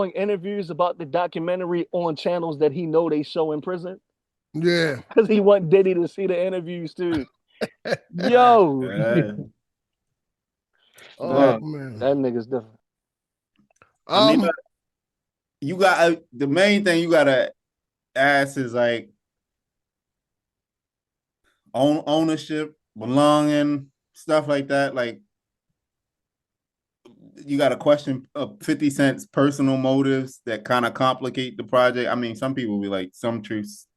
doing interviews about the documentary on channels that he know they show in prison? Yeah. Because he want Diddy to see the interviews too. Right. Yo, Oh Right. man. that nigga's different. I mean, Um. you got the main thing you gotta ask is like ownership, belonging, stuff like that. Like you got to question 50 Cent's personal motives that kind of complicate the project. I mean, some people be like, some truths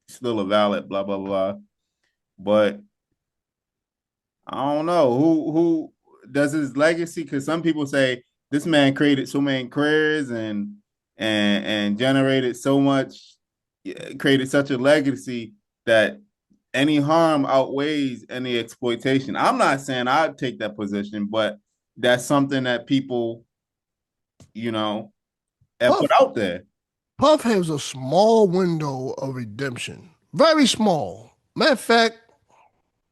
still are valid, blah blah blah. But I don't know who does his legacy, because some people say this man created so many careers and generated so much, created such a legacy that any harm outweighs any exploitation. I'm not saying I'd take that position, but that's something that people, you know, have put Puff out there. Puff has a small window of redemption. Very small. Matter of fact,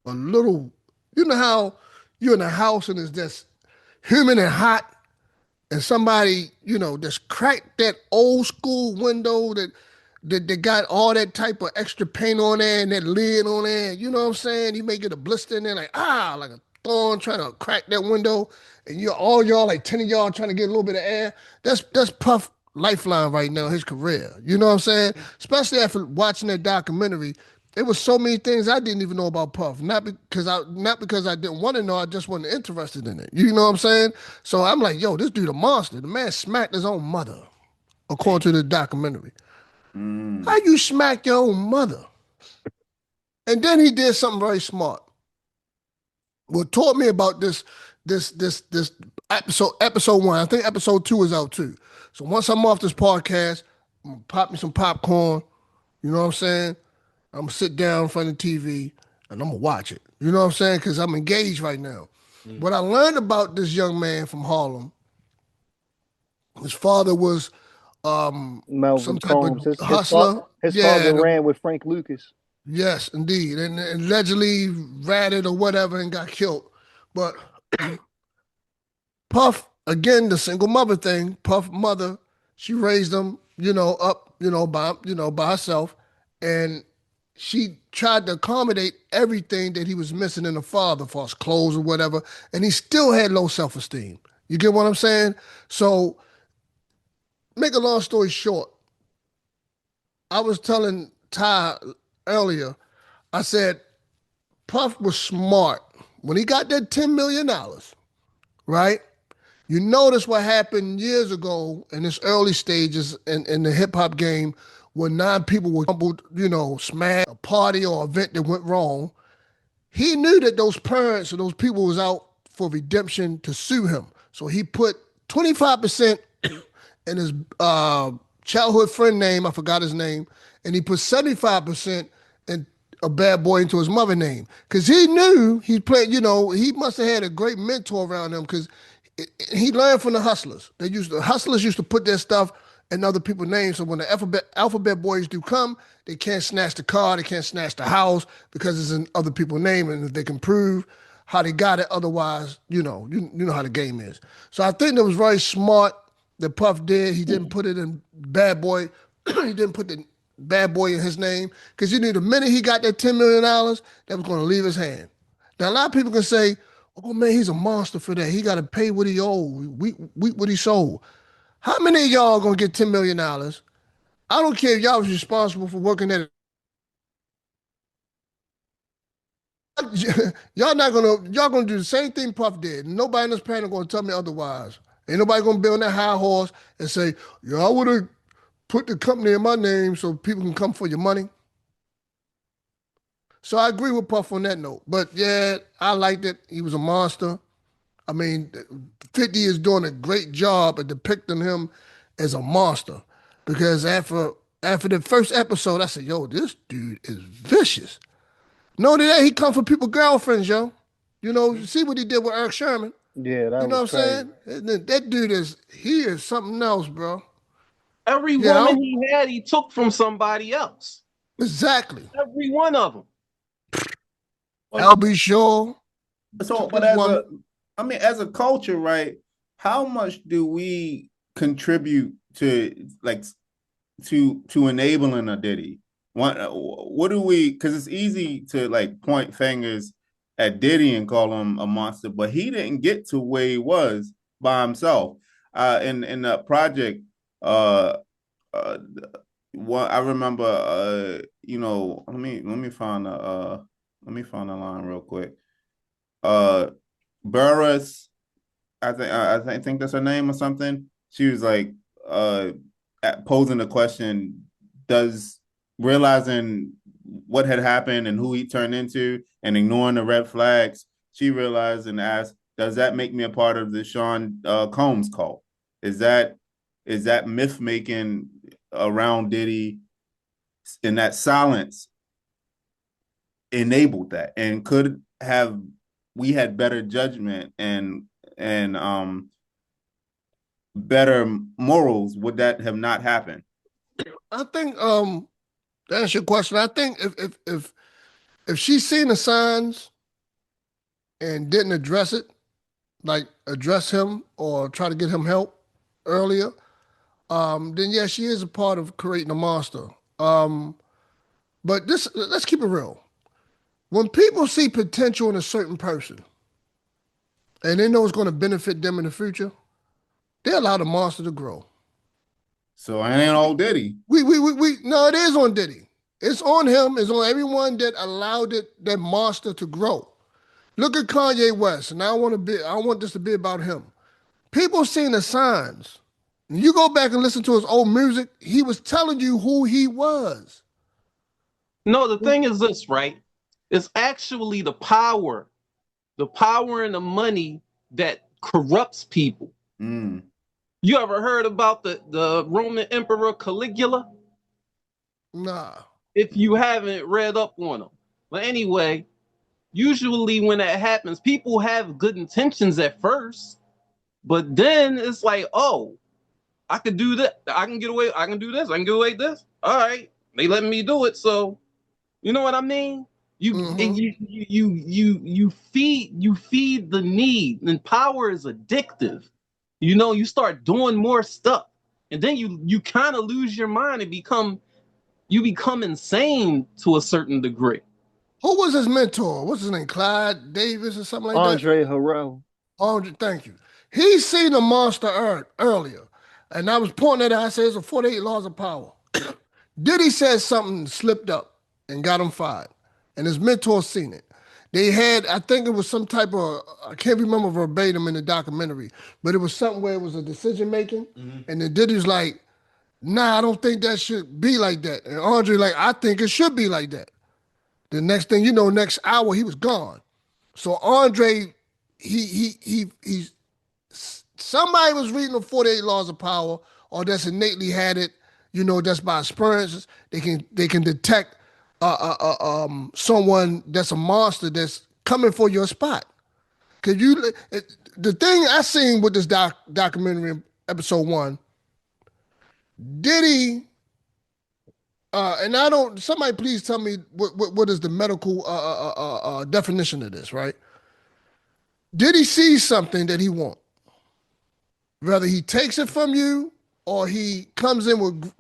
a little. You know how you're in a house and it's just humid and hot, and somebody, just cracked that old school window that got all that type of extra paint on there and that lid on there. You know what I'm saying? You may get a blister in there, like a thorn trying to crack that window, and y'all like 10 of y'all trying to get a little bit of air. That's Puff lifeline right now, his career. You know what I'm saying? Especially after watching that documentary. There was so many things I didn't even know about Puff. Not because I didn't want to know, I just wasn't interested in it. You know what I'm saying? So I'm like, yo, this dude a monster. The man smacked his own mother, according to the documentary. How Mm. you smack your own mother? And then he did something very smart. What taught me about this episode one. I think episode two is out too. So once I'm off this podcast, I'm gonna pop me some popcorn. You know what I'm saying? I'm gonna sit down in front of the TV and I'm gonna watch it. You know what I'm saying? Because I'm engaged right now. Mm. What I learned about this young man from Harlem, his father was some Melvin type of Combs. hustler. His Yeah, father ran with Frank Lucas. yes, indeed. And allegedly ratted or whatever and got killed. But Puff, again, the single mother thing, Puff mother, she raised him, up, by herself. And she tried to accommodate everything that he was missing in the father, for his clothes or whatever. And he still had low self-esteem. You get what I'm saying? So, make a long story short, I was telling Ty earlier, I said, Puff was smart. When he got that $10 million, right? You notice what happened years ago in its early stages in the hip hop game when nine people were crumbled, smashed, a party or event that went wrong. He knew that those parents or those people was out for redemption to sue him. So he put 25% in his childhood friend name, I forgot his name, and he put 75% in a bad boy into his mother name. Because he knew he played, he must have had a great mentor around him because he learned from the hustlers. Hustlers used to put their stuff in other people's names. So when the alphabet boys do come, they can't snatch the car, they can't snatch the house because it's in other people's name, and if they can prove how they got it, otherwise, you know how the game is. So I think that was very smart that Puff did. He didn't put it in Bad Boy. He didn't put the Bad Boy in his name because you knew the minute he got that $10 million, that was going to leave his hand. Now a lot of people can say, "Oh man, he's a monster for that. He got to pay what he owed, we what he sold." How many of y'all gonna get $10 million? I don't care if y'all was responsible for working at. Y'all gonna do the same thing Puff did. Nobody in this panel gonna tell me otherwise. Ain't nobody gonna be on that high horse and say, "Yeah, I would have put the company in my name so people can come for your money." So I agree with Puff on that note. But yeah, I liked it. He was a monster. I mean, 50 is doing a great job at depicting him as a monster. Because after the first episode, I said, yo, this dude is vicious. No, that he come for people girlfriends, yo. See what he did with Eric Sherman. Yeah, You that know was what I'm crazy. saying? That dude he is something else, bro. Every Yeah, woman he had, he took from somebody else. exactly. Every one of them. LB Shaw So, took but his woman. as a culture, right? How much do we contribute to like to enabling a Diddy? What do we? Because it's easy to like point fingers at Diddy and call him a monster, but he didn't get to where he was by himself. In the project, uh, uh, what I remember, let me find the line real quick. Uh, Burris, I think that's her name or something. She was like uh posing the question, does realizing what had happened and who he turned into and ignoring the red flags, she realized and asked, does that make me a part of the Sean Combs cult? Is that myth making around Diddy, and that silence enabled that, and could have we had better judgment and better morals, would that have not happened? I think to answer your question, I think if she's seen the signs and didn't address it, like address him or try to get him help earlier, then yeah, she is a part of creating a monster. But this, let's keep it real. When people see potential in a certain person and they know it's going to benefit them in the future, they allow the monster to grow. So I ain't old Diddy. We no, it is on Diddy. It's on him. It's on everyone that allowed that monster to grow. Look at Kanye West, and I want this to be about him. People seen the signs. When you go back and listen to his old music, he was telling you who he was. No, the thing is this, right? It's actually the power and the money that corrupts people. Mm. You ever heard about the Roman Emperor Caligula? Nah. If you haven't read up on him. But anyway, usually when that happens, people have good intentions at first, but then it's like, oh, I could do that. I can get away. I can do this. I can get away with this. All right, they letting me do it. So you know what I mean? You Mhm. you feed the need, and power is addictive. You know, you start doing more stuff, and then you kind of lose your mind and become insane to a certain degree. Who was his mentor? What's his name? Clyde Davis or something like that? Andre Harrell. Andre, thank you. He seen the monster earlier. And I was pointing at it. I said, it's a 48 laws of power. Diddy said something slipped up and got him fired. And his mentor seen it. They had, I think it was some type of, I can't remember verbatim in the documentary, but it was something where it was a decision making. And then Diddy was like, nah, I don't think that should be like that. And Andre like, I think it should be like that. The next thing you know, next hour, he was gone. So Andre, he somebody was reading the 48 laws of power, or that's innately had it, that's by experiences. They can detect someone that's a monster that's coming for your spot. Cause the thing I seen with this documentary in episode 1, Diddy, and I don't. Somebody please tell me what is the medical definition of this, right? Did he see something that he want? Whether he takes it from you or he comes in with,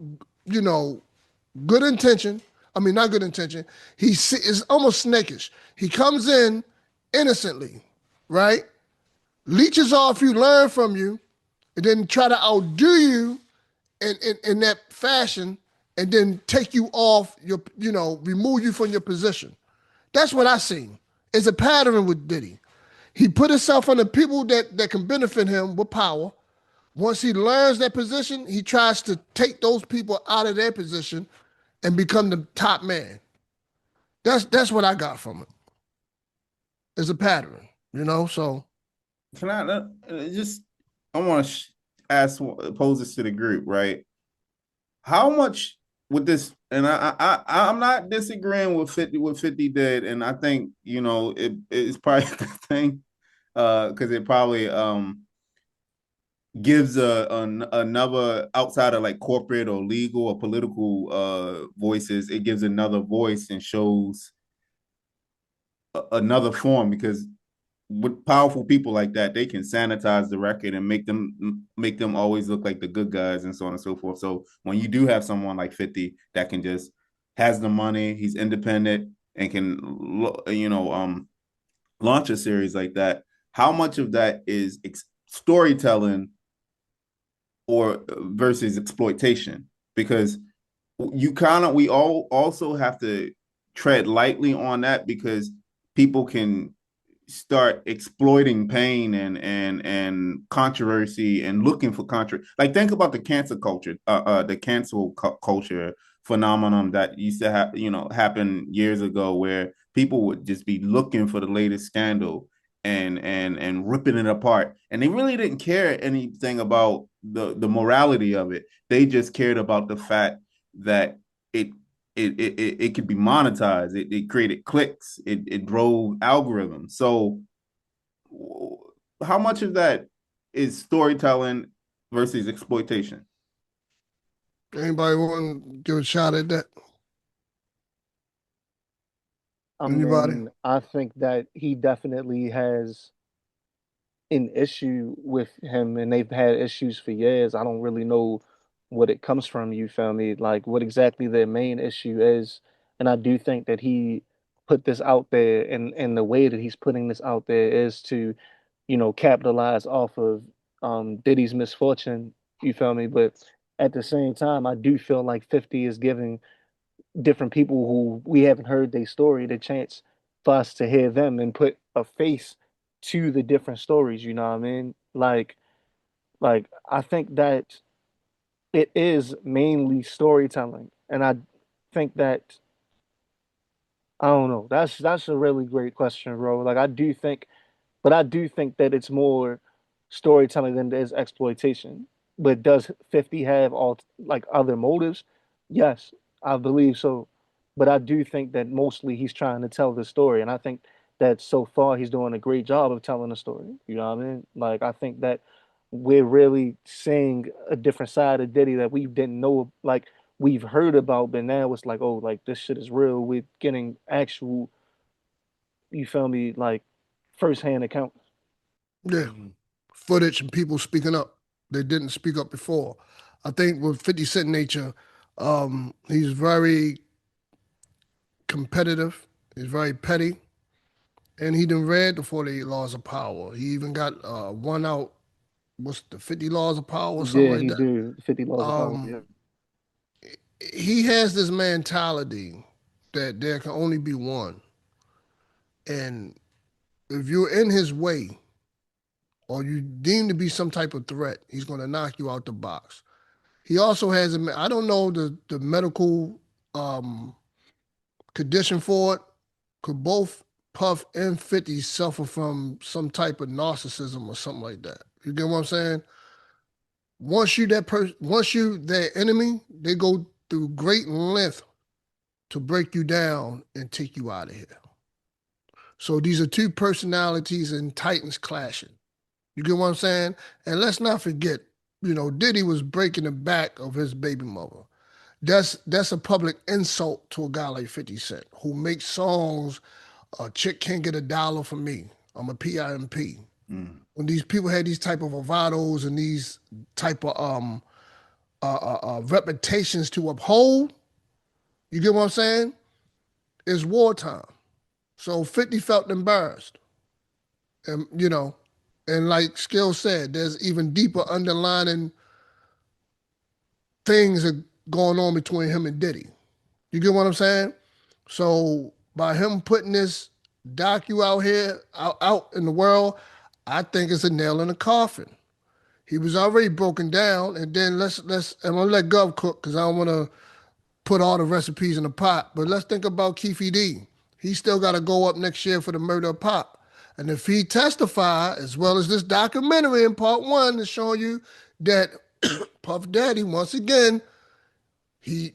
good intention. I mean, not good intention. It's almost snakish. He comes in innocently, right? Leeches off you, learn from you, and then try to outdo you in that fashion, and then take you off remove you from your position. That's what I seen. It's a pattern with Diddy. He put himself on the people that can benefit him with power. Once he learns that position, he tries to take those people out of their position and become the top man. That's what I got from it. It's a pattern, so. Can I just? I want to pose this to the group, right? How much with this? And I'm not disagreeing with 50 what 50 did, and I think it's probably the thing, because it probably gives another, outside of like corporate or legal or political voices, it gives another voice and shows another form, because with powerful people like that, they can sanitize the record and make them always look like the good guys and so on and so forth. So when you do have someone like 50 that can just has the money, he's independent and can launch a series like that, how much of that is storytelling or versus exploitation? Because we all also have to tread lightly on that because people can start exploiting pain and controversy and looking for like think about the cancel culture, the culture phenomenon that used to happen years ago, where people would just be looking for the latest scandal and ripping it apart, and they really didn't care anything about the morality of it. They just cared about the fact that it it could be monetized. It created clicks. It drove algorithms. So, how much of that is storytelling versus exploitation? Anybody want to give a shot at that? I Anybody? mean, I think that he definitely has an issue with him, and they've had issues for years. I don't really know what it comes from, you feel me? Like what exactly their main issue is. And I do think that he put this out there, and the way that he's putting this out there is to, capitalize off of Diddy's misfortune, you feel me? But at the same time, I do feel like 50 is giving different people who we haven't heard their story the chance for us to hear them and put a face to the different stories, you know what I mean? Like I think that it is mainly storytelling. And I think that I don't know. That's a really great question, bro. Like I do think that it's more storytelling than it is exploitation. But does 50 have all like other motives? Yes, I believe so. But I do think that mostly he's trying to tell the story. And I think that so far he's doing a great job of telling the story. You know what I mean? Like I think that we're really seeing a different side of Diddy that we didn't know, like we've heard about, but now it's like, oh, like this shit is real. We're getting actual, you feel me, like firsthand accounts. Yeah. Footage and people speaking up. They didn't speak up before. I think with 50 Cent nature, he's very competitive, he's very petty, and he done read the 48 Laws of Power. He even got one out, what's the 50 Laws of Power or something Yeah, like he that. do 50 laws of power. Um, Yeah. he has this mentality that there can only be one. And if you're in his way or you deem to be some type of threat, he's going to knock you out the box. He also has, I don't know the medical um, condition for it. Could both Puff and 50 suffer from some type of narcissism or something like that? You get what I'm saying? Once you their enemy, they go through great length to break you down and take you out of here. So these are two personalities and titans clashing. You get what I'm saying? And let's not forget, Diddy was breaking the back of his baby mother. That's a public insult to a guy like 50 Cent who makes songs. A chick can't get $1 from me. I'm a PIMP. Mm. When these people had these type of bravados and these type of reputations to uphold, you get what I'm saying? It's wartime. So 50 felt embarrassed. And and like Skill said, there's even deeper underlining things that going on between him and Diddy. You get what I'm saying? So by him putting this docu out here, out in the world, I think it's a nail in the coffin. He was already broken down, and then I'm gonna let Gov cook because I don't want to put all the recipes in the pot. But let's think about Keefe D. He still got to go up next year for the murder of Pop. And if he testify, as well as this documentary in part one is showing you that Puff Daddy, once again, he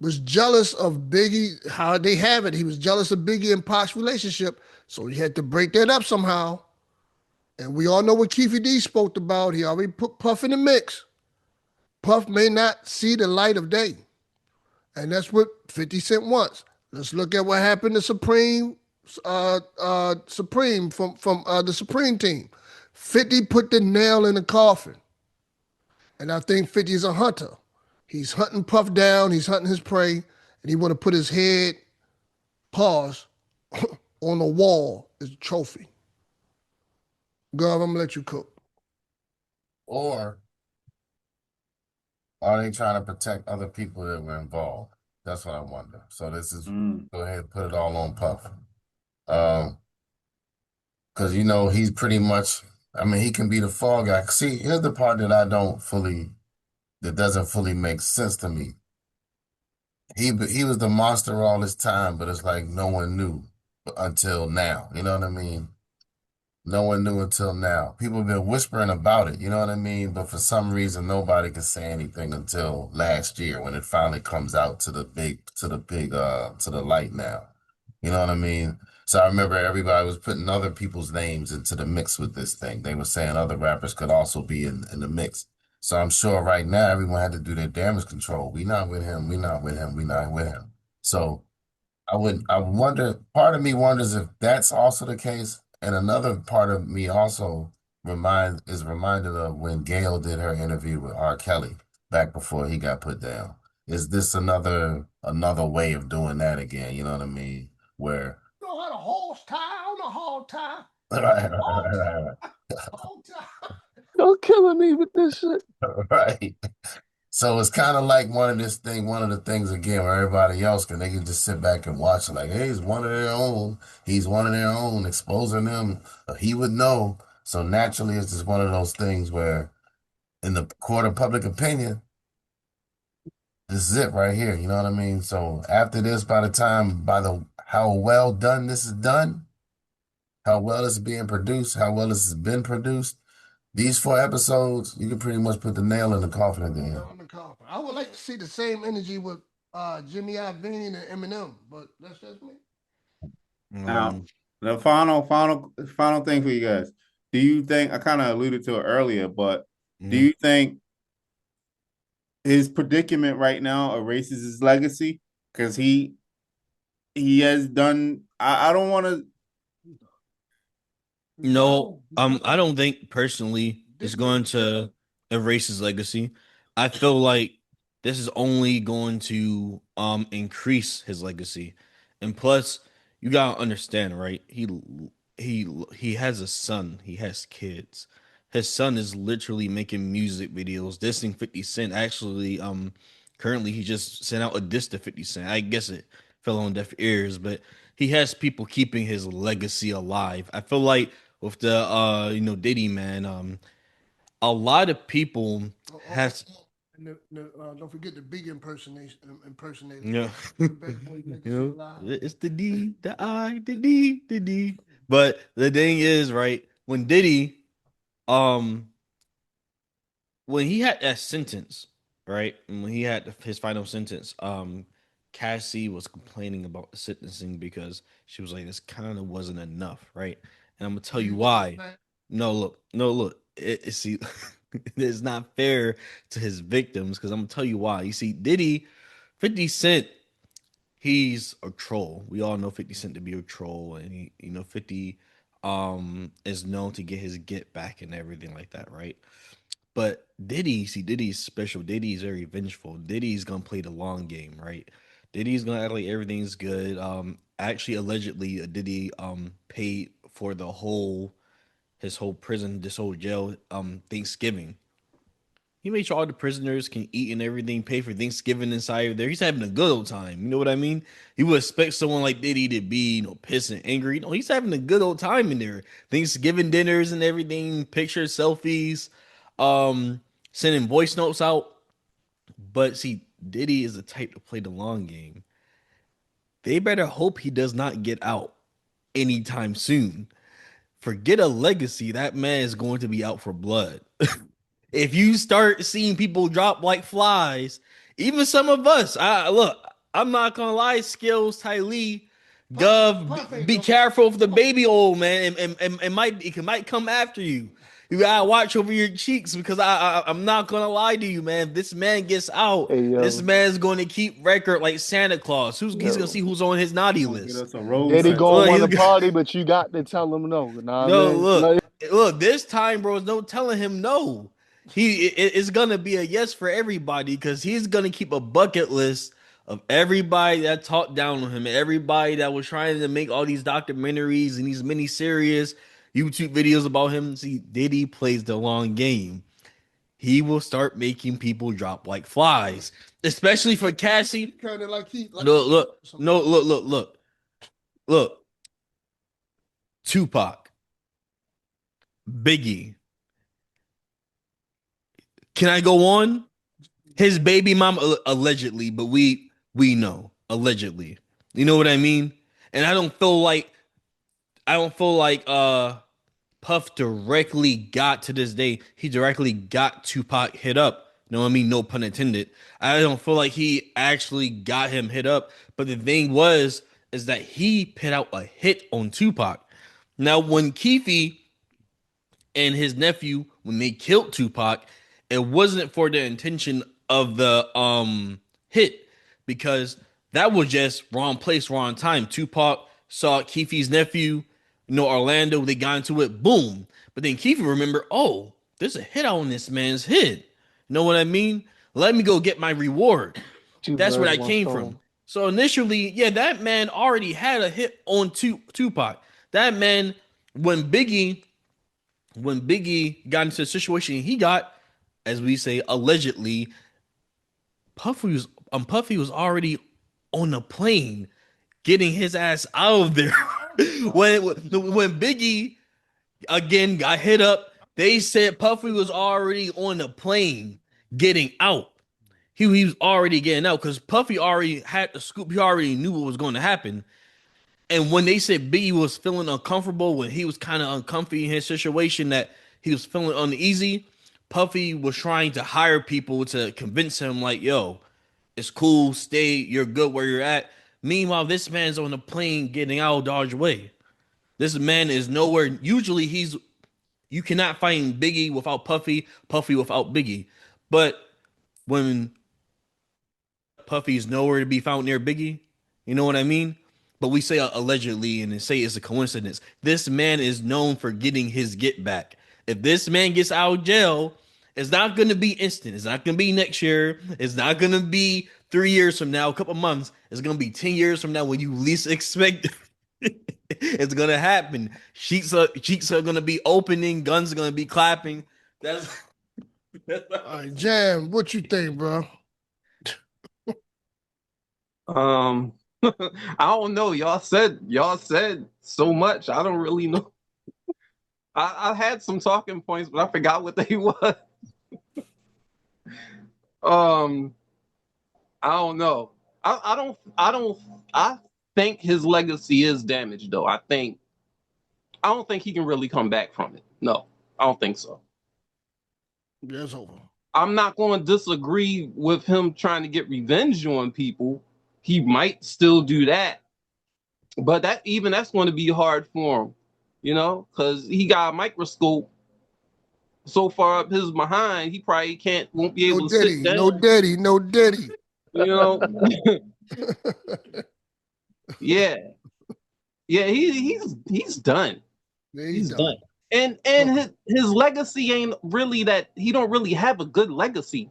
was jealous of Biggie, how they have it. He was jealous of Biggie and Pac's relationship, so he had to break that up somehow. And we all know what Keefe D spoke about. He already put Puff in the mix. Puff may not see the light of day. And that's what 50 Cent wants. Let's look at what happened to Supreme Supreme from the Supreme team. 50 put the nail in the coffin, and I think 50 is a hunter. He's hunting Puff down. He's hunting his prey, and he want to put his head, pause, on the wall as a trophy. Gov, I'm gonna let you cook. Or are they trying to protect other people that were involved? That's what I wonder. So this is go ahead and put it all on Puff. Because he's pretty much. I mean, he can be the fall guy. See, here's the part that doesn't fully make sense to me. He was the monster all this time, but it's like no one knew until now. You know what I mean? No one knew until now. People have been whispering about it, you know what I mean? But for some reason, nobody could say anything until last year when it finally comes out to the light now. You know what I mean? So I remember everybody was putting other people's names into the mix with this thing. They were saying other rappers could also be in the mix. So I'm sure right now everyone had to do their damage control. We not with him. We not with him. We not with him. So I wonder, part of me wonders if that's also the case. And another part of me also is reminded of when Gail did her interview with R. Kelly back before he got put down. Is this another way of doing that again? You know what I mean? Where You know how to horse tie on a hog tie. right, Hog tie. Y'all killing me with this shit. right. So it's kind of like one of the things again where everybody else they can just sit back and watch it like, hey, he's one of their own. He's one of their own, exposing them. He would know. So naturally, it's just one of those things where in the court of public opinion, this is it right here. You know what I mean? So after this, how well done this is done, how well this is being produced, how well this has been produced, these 4 episodes, you can pretty much put the nail in the coffin at the end. I would like to see the same energy with Jimmy Iovine and Eminem, but that's just me. Now, the final thing for you guys. Do you think I kind of alluded to it earlier, but do you think his predicament right now erases his legacy? Because he has done. I don't want to. No, I don't think personally it's going to erase his legacy. I feel like this is only going to increase his legacy. And plus, you gotta understand, right? He has a son. He has kids. His son is literally making music videos, dissing 50 Cent. Actually, currently he just sent out a diss to 50 Cent. I guess it fell on deaf ears, but he has people keeping his legacy alive. I feel like with the Diddy man, a lot of people has And don't forget the big impersonator. yeah. The best boy legacy You alive. know, it's the D, the I, the D, the D. But the thing is, right, um, when he had that sentence, right, and when he had his final sentence, Cassie was complaining about the sentencing because she was like, this kind of wasn't enough, right? And I'm gonna tell you why. No, look. See, it's not fair to his victims because I'm gonna tell you why. You see, 50 Cent, he's a troll. We all know 50 Cent to be a troll, and 50 is known to get his get back and everything like that, right? But Diddy's special. Diddy's very vengeful. Diddy's gonna play the long game, right? Diddy's gonna act like everything's good. Actually, allegedly, Diddy paid for his whole prison, this whole jail Thanksgiving. He made sure all the prisoners can eat and everything, pay for Thanksgiving inside of there. He's having a good old time. You know what I mean? You would expect someone like Diddy to be, pissed and angry. No, he's having a good old time in there. Thanksgiving dinners and everything, pictures, selfies, sending voice notes out. But see, Diddy is the type to play the long game. They better hope he does not get out anytime soon. Forget a legacy. That man is going to be out for blood. If you start seeing people drop like flies, even some of us, I'm not gonna lie, Skills, Tylee, Gov, be careful of the baby old man, and it might come after you. You gotta watch over your cheeks because I'm not gonna lie to you, man. If this man gets out, Hey this yo, man's going to keep record like Santa Claus. He's gonna yo, see who's on his naughty Gonna get list. us a rose Diddy gonna Look, Santa. want to he's party, but you got to tell him no. Nah, no man. look, Like, look. This time, bro, is no telling him no. It's gonna be a yes for everybody because he's gonna keep a bucket list of everybody that talked down on him, everybody that was trying to make all these documentaries and these mini series, YouTube videos about him. See, Diddy plays the long game. He will start making people drop like flies, especially for Cassie. Kind of like Look, look, no, look. Tupac, Biggie. Can I go on? His baby mom allegedly, but we know allegedly. You know what I mean? And I don't feel like Puff directly got to this day. He directly got Tupac hit up. You know what I mean? No pun intended. I don't feel like he actually got him hit up. But the thing was, is that he put out a hit on Tupac. Now, when Keefe and his nephew, when they killed Tupac, it wasn't for the intention of the hit because that was just wrong place, wrong time. Tupac saw Keefe's nephew, Orlando, they got into it, boom. But then Keefe remembered, oh, there's a hit on this man's head. Know what I mean? Let me go get my reward. two That's where birds, I one came from. stone. So initially, yeah, that man already had a hit on Tupac. That man, when Biggie got into the situation he got, as we say, allegedly, Puffy was already on the plane getting his ass out of there. when Biggie again got hit up, they said Puffy was already on the plane getting out. He was already getting out because Puffy already had the scoop. He already knew what was going to happen. And when they said Biggie was feeling uncomfortable, when he was kind of uncomfy in his situation, that he was feeling uneasy, Puffy was trying to hire people to convince him, like, yo, it's cool, stay, you're good where you're at. Meanwhile, this man's on the plane getting out of Dodge Way. This man is nowhere. Usually, you cannot find Biggie without Puffy, Puffy without Biggie. But when Puffy's nowhere to be found near Biggie. You know what I mean? But we say allegedly and say it's a coincidence. This man is known for getting his get back. If this man gets out of jail, it's not going to be instant. It's not going to be next year. It's not going to be 3 years from now, a couple months. It's going to be 10 years from now when you least expect it. It's going to happen. Cheeks are going to be opening. Guns are going to be clapping. That's, All right, Jam, what you think, bro? Um, I don't know. Y'all said so much. I don't really know. I had some talking points, but I forgot what they was. Um, I don't know. I think his legacy is damaged though. I don't think he can really come back from it. No, I don't think so. Yeah, it's over. I'm not going to disagree with him trying to get revenge on people. He might still do that, but that's going to be hard for him, because he got a microscope so far up his behind, he probably won't be No able to sit Diddy, no down. Diddy, no Diddy. You know, yeah, yeah. He's done. Yeah, He's done. done. And his legacy ain't really that. He don't really have a good legacy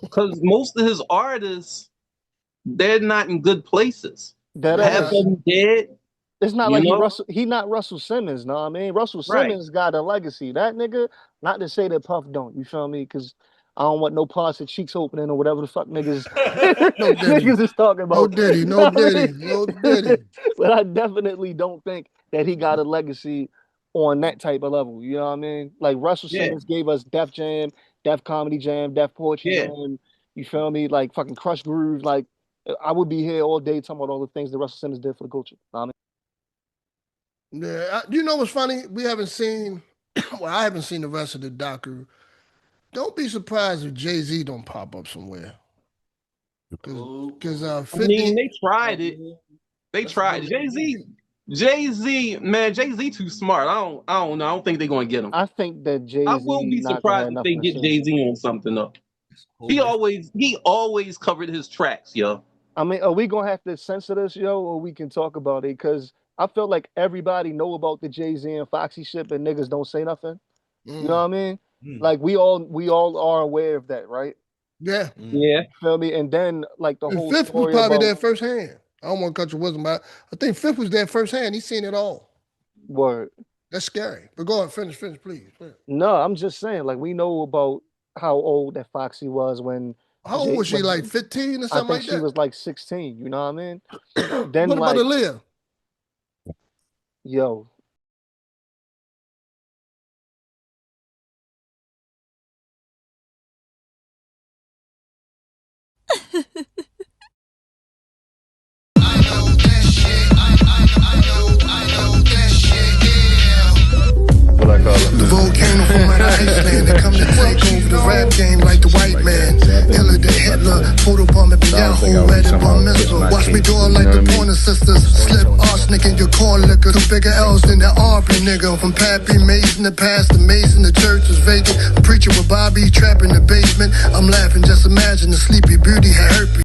because most of his artists they're not in good places. That Half of Yes. ass. them dead. It's not You like know, he not Russell Simmons, know what I mean? Russell right? Simmons got a legacy. That nigga, not to say that Puff don't, you feel me? Because I don't want no parts of cheeks opening or whatever the fuck niggas No Diddy. niggas is talking No about. Diddy, You no know what I Diddy, mean? no Diddy. But I definitely don't think that he got a legacy on that type of level. You know what I mean? Like Russell Yeah, Simmons gave us Def Jam, Def Comedy Jam, Def Poetry yeah, Jam. You feel me? Like fucking Crush Groove. Like I would be here all day talking about all the things that Russell Simmons did for the culture. Know what I mean? Yeah, you know what's funny? We haven't seen, well, I haven't seen the rest of the docu. Don't be surprised if Jay Z don't pop up somewhere. Because Oh, because I mean, 50, they tried it. oh, They that's a good tried. lead. Jay-Z, man, Jay-Z too smart. I don't know. I don't think they're gonna get him. I think that I will Jay-Z be not gonna have surprised if they nothing to get say. Jay-Z on something though. He always covered his tracks, yo. I mean, are we gonna have to censor this, yo, or we can talk about it? Because I feel like everybody know about the Jay-Z and Foxy shit, and niggas don't say nothing. You know what I mean? Mm. Like we all are aware of that, right? Yeah. Yeah. Feel me? And then like the And whole Fifth was story probably about there firsthand. I don't want to cut your wisdom, but I think Fifth was there firsthand. He's seen it all. word. That's scary. But go ahead, finish, please. No, I'm just saying, like we know about how old that Foxy was when How old was she? when Like 15 or I something think like she that? was like 16, you know what I mean? Then What about like, Aaliyah? yo, The volcano from out of Iceland. They come to take over the rap game like the white man. Hiller than Hitler, photobomb at Yahoo, read it on missile. Watch me do it like the Pointer Sisters. Slip arsenic in your corn liquor. Two bigger L's than the Aubrey nigga. From Pappy Mays in the past, the Mays in the church was vacant. Preacher with Bobby, trap in the basement. I'm laughing, just imagine the Sleepy Beauty had herpes.